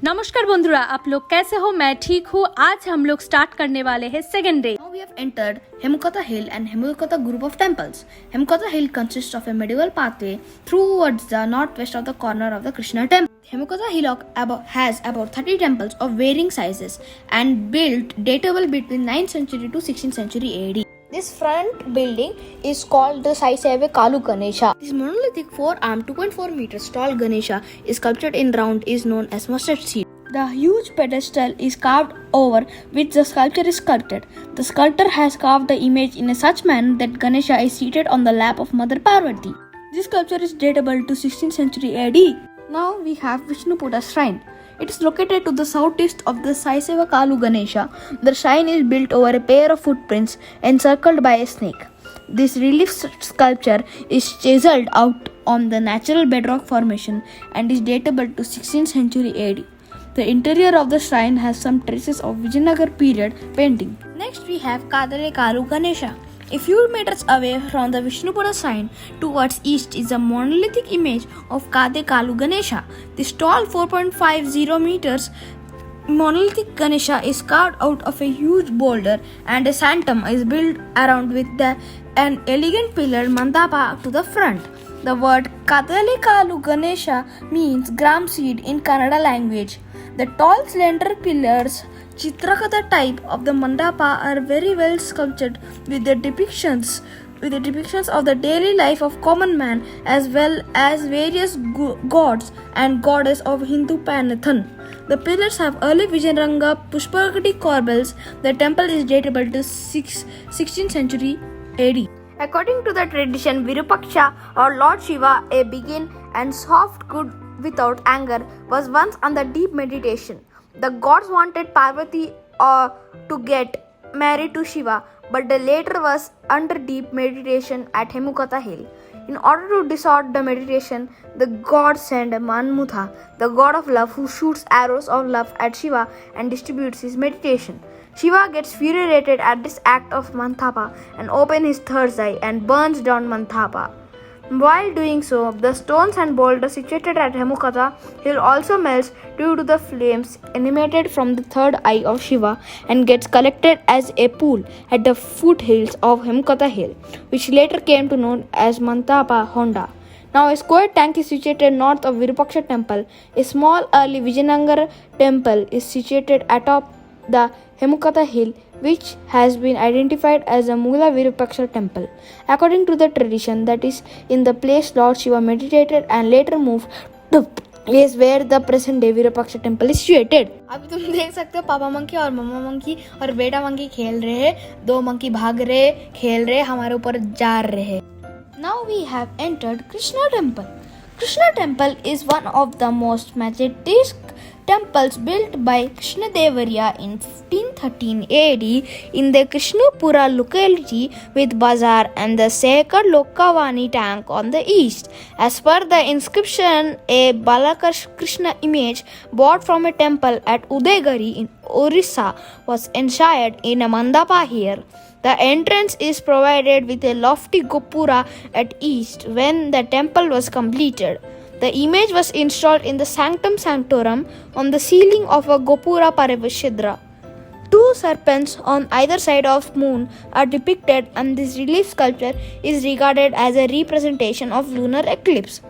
नमस्कार बंधुरा, आप लोग कैसे हो? मैं ठीक हूँ। आज हम लोग स्टार्ट करने वाले हैं second day. Now we have entered Hemukotha Hill and Hemukotha group of temples. Hemukotha Hill consists of a medieval pathway towards the northwest of the corner of the Krishna temple. Hemukotha Hillock has about 30 temples of varying sizes and built datable between 9th century to 16th century AD. This front building is called the Sai Seve Kalu Ganesha. This monolithic 4-armed 2.4 meters tall Ganesha is sculptured in round is known as mustard seed. The huge pedestal is carved over which the sculpture is sculpted. The sculptor has carved the image in a such manner that Ganesha is seated on the lap of Mother Parvati. This sculpture is datable to 16th century AD. Now we have Vishnupuda Shrine. It is located to the southeast of the Saiseva Kalu Ganesha. The shrine is built over a pair of footprints encircled by a snake. This relief sculpture is chiseled out on the natural bedrock formation and is datable to 16th century AD. The interior of the shrine has some traces of Vijaynagar period painting. Next we have Kadale Kalu Ganesha. A few meters away from the Vishnupuda shrine towards east is a monolithic image of Kade Kalu Ganesha. This tall 4.50 meters monolithic Ganesha is carved out of a huge boulder and a sanctum is built around with an elegant pillared mandapa to the front. The word Kadale Kalu Ganesha means gram seed in Kannada language. The tall slender pillars Chitrakatha type of the mandapa are very well sculptured with the depictions of the daily life of common man as well as various gods and goddess of Hindu pantheon. The pillars have early Vijayanagar Pushpakati corbels. The temple is datable to 16th century AD. According to the tradition, Virupaksha or Lord Shiva, a begin and soft good without anger, was once under deep meditation. The gods wanted Parvati to get married to Shiva, but the latter was under deep meditation at Hemukotha Hill. In order to dissolve the meditation, the gods send Manmutha, the god of love, who shoots arrows of love at Shiva and distributes his meditation. Shiva gets furiated at this act of Manthapa and opens his third eye and burns down Manthapa. While doing so, the stones and boulders situated at Hemukotha Hill also melts due to the flames emanated from the third eye of Shiva and gets collected as a pool at the foothills of Hemukotha Hill, which later came to known as Mantapa Honda. Now a square tank is situated north of Virupaksha temple. A small early Vijayanagar temple is situated atop the Hemukotha Hill, which has been identified as the Mula Virupaksha temple. According to the tradition, that is in the place Lord Shiva meditated and later moved to the place where the present day Virupaksha temple is situated. अभी तुम देख सकते हो पापा monkey और मम्मा monkey और बेटा monkey खेल रहे हैं. दो मंकी भाग रहे, खेल रहे, हमारे ऊपर जा रहे. Now we have entered Krishna temple. Krishna temple is one of the most majestic temples built by Krishnadevariya in 1513 AD in the Krishnapura locality with bazaar and the sacred Lokavani tank on the east. As per the inscription, a Balakrishna image bought from a temple at Udaygiri in Orissa was enshrined in a mandapa here. The entrance is provided with a lofty gopura at east when the temple was completed. The image was installed in the Sanctum Sanctorum on the ceiling of a Gopura Parivashidra. Two serpents on either side of moon are depicted, and this relief sculpture is regarded as a representation of lunar eclipse.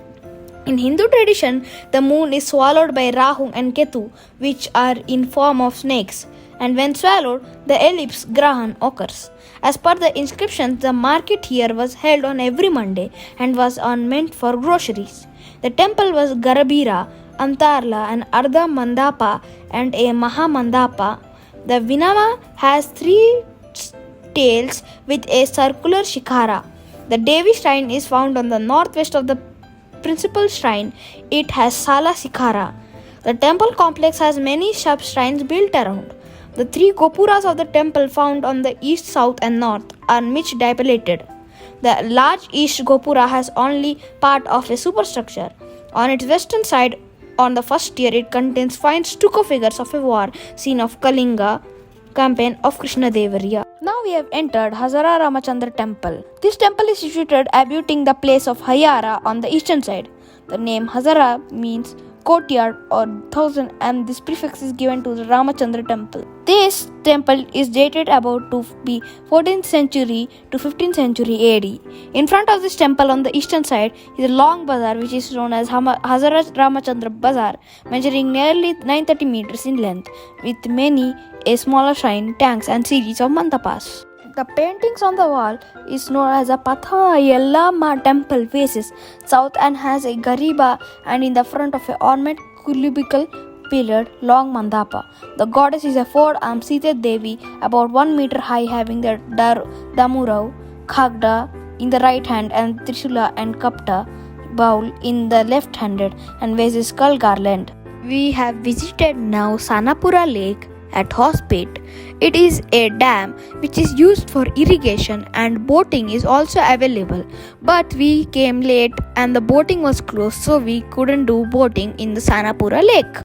In Hindu tradition, the moon is swallowed by Rahu and Ketu, which are in form of snakes, and when swallowed, the ellipse Grahan occurs. As per the inscriptions, the market here was held on every Monday and was meant for groceries. The temple was Garabhira, Antarla, and Ardha Mandapa and a Maha Mandapa. The Vinama has 3 tails with a circular shikhara. The Devi shrine is found on the northwest of the principal shrine. It has Sala Shikhara. The temple complex has many sub-shrines built around. The 3 gopuras of the temple found on the east, south, and north are much dilapidated. The large east gopura has only part of a superstructure. On its western side, on the first tier, it contains fine stucco figures of a war scene of Kalinga campaign of Krishnadevariya. Now we have entered Hazara Ramachandra temple. This temple is situated abutting the place of Hayara on the eastern side. The name Hazara means courtyard or 1000, and this prefix is given to the Ramachandra temple. This temple is dated about to be 14th century to 15th century AD. In front of this temple on the eastern side is a long bazaar which is known as Hazrat Ramachandra Bazaar, measuring nearly 930 meters in length, with many a smaller shrine, tanks and series of mandapas. The paintings on the wall is known as a Patha Yellama temple faces south and has a gariba and in the front of a ornament cubical pillared long mandapa. The goddess is a four-armed Sita Devi about 1 meter high, having the Damurau, Khagda in the right hand and Trishula and Kapta bowl in the left handed and wears a skull garland. We have visited now Sanapura Lake at Hospet. It is a dam which is used for irrigation and boating is also available, but we came late and the boating was closed, so we couldn't do boating in the Sanapura Lake.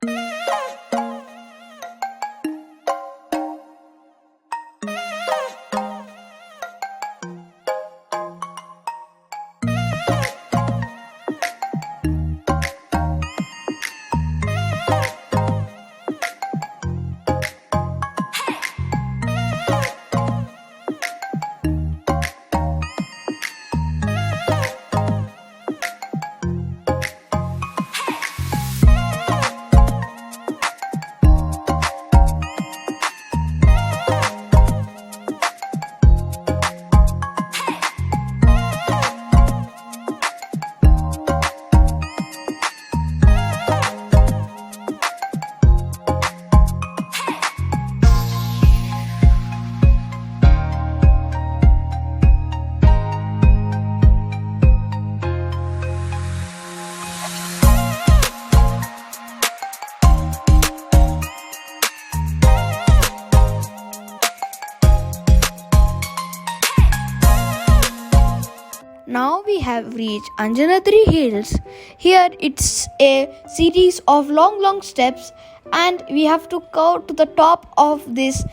Now we have reached Anjanadri Hills. Here it's a series of long steps and we have to go to the top of these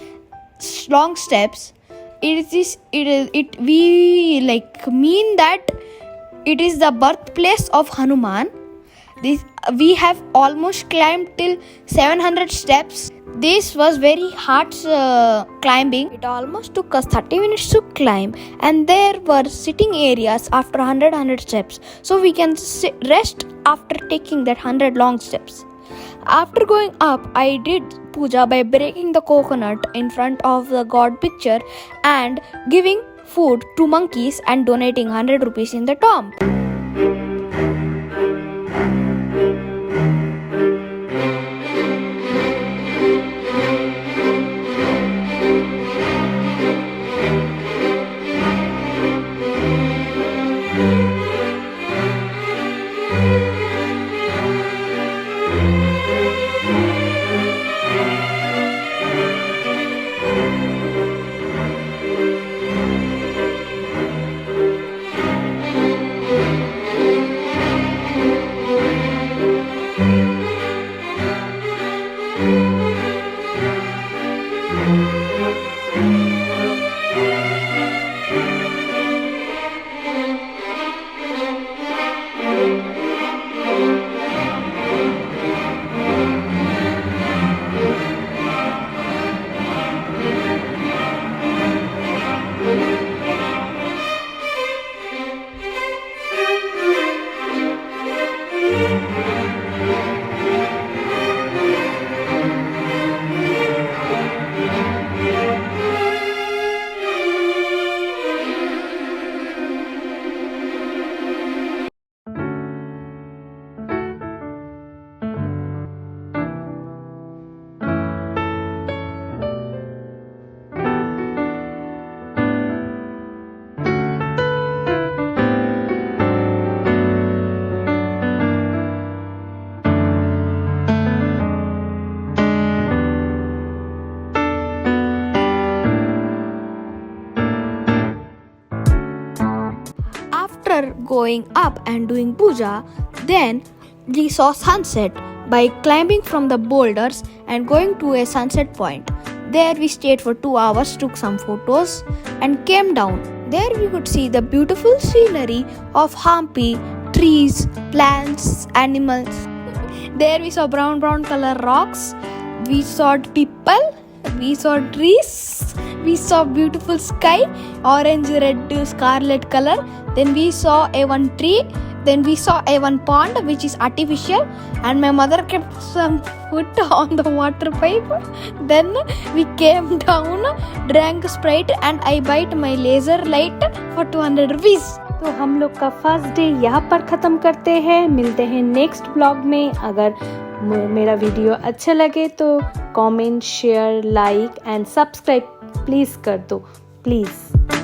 long steps. We mean that it is the birthplace of Hanuman. We have almost climbed till 700 steps. This was very hard climbing. It almost took us 30 minutes to climb, and there were sitting areas after 100 steps, so we can rest after taking that 100 long steps. After going up, I did puja by breaking the coconut in front of the god picture and giving food to monkeys and donating 100 rupees in the tomb. After going up and doing puja, then we saw sunset by climbing from the boulders and going to a sunset point. There we stayed for 2 hours, took some photos and came down. There we could see the beautiful scenery of Hampi, trees, plants, animals. There we saw brown color rocks. We saw people. We saw trees. We saw beautiful sky, orange, red, scarlet color. Then we saw a one tree. Then we saw a one pond which is artificial, and my mother kept some foot on the water pipe. Then we came down, drank Sprite, and I bought my laser light for 200 rupees. तो हम लोग का first day यहाँ पर ख़त्म करते हैं। मिलते हैं नेक्स्ट ब्लॉग में। अगर मेरा वीडियो अच्छा लगे तो comment, share, like and subscribe please कर दो, प्लीज़।